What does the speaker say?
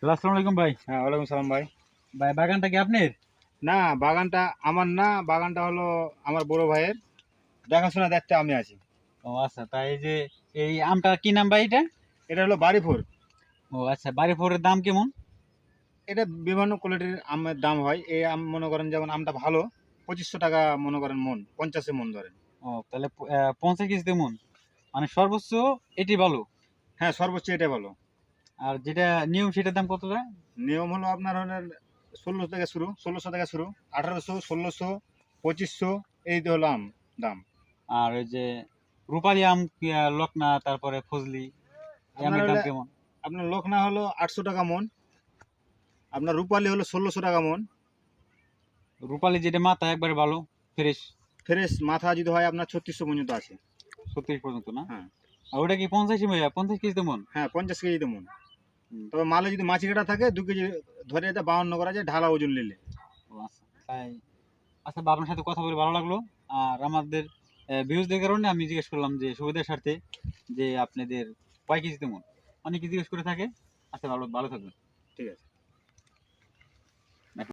আসসালামু আলাইকুম ভাই। হ্যাঁ, ওয়ালাইকুম সালাম ভাই। ভাই বাগানটা কি আপনার? না, বাগানটা আমার না, বাগানটা হলো আমার বড় ভাইয়ের। দেখাশোনার দায়িত্বে আমি আছি। ও আচ্ছা, তাই এই যে এই আমটা কি নাম ভাই এটা? এটা হলো বাড়িফোর। ও আচ্ছা, বাড়ি ফোরের দাম কেমন? এটা বিভিন্ন কোয়ালিটির আমের দাম হয়। এই আম মনে করেন যেমন আমটা ভালো 2500 টাকা মনে করেন মন, 50-এ মন ধরেন। ও তাহলে 50 কেজিতে মন, মানে সর্বোচ্চ এটি ভালো। হ্যাঁ, সর্বোচ্চ এটা ভালো। আর যেটা নিয়ম সেটার দাম কত যায়? নিয়ম হলো আপনার হলো 1600 থেকে শুরু, 1800, 1600, 2500, এই তো হলো আম দাম। আর ওই যে রূপালি আম লকনা, তারপরে ফজলি, এই আপনার আমের দাম হলে কেমন? আপনার লখনা হলো 800 টাকা মন, আপনার রূপালি হলো 1600 টাকা মন। রূপালি যেটা মাথা একবারে ভালো, ফ্রেশ, ফ্রেশ মাথা যদি হয় আপনার 3600 পর্যন্ত আছে। 36 পর্যন্ত না? হ্যাঁ। আর ওটা কি 50 কেজিতে মন? হ্যাঁ, 50 কেজিতে মন। হুম, তবে মালে যদি মাছি কাটা থাকে 2 কেজি ধরে এটা 52 করা যায় ঢালা ওজন নিলে। ও আচ্ছা তাই। আচ্ছা বা আপনার সাথে কথা বলে ভালো লাগলো। আর আমাদের ভিউজদের কারণে আমি জিজ্ঞেস করলাম যে সুবিধার স্বার্থে যে আপনাদের কয় কেজিতে মন, অনেকে জিজ্ঞেস করে থাকে। আচ্ছা, ভালো ভালো থাকবেন। ঠিক আছে।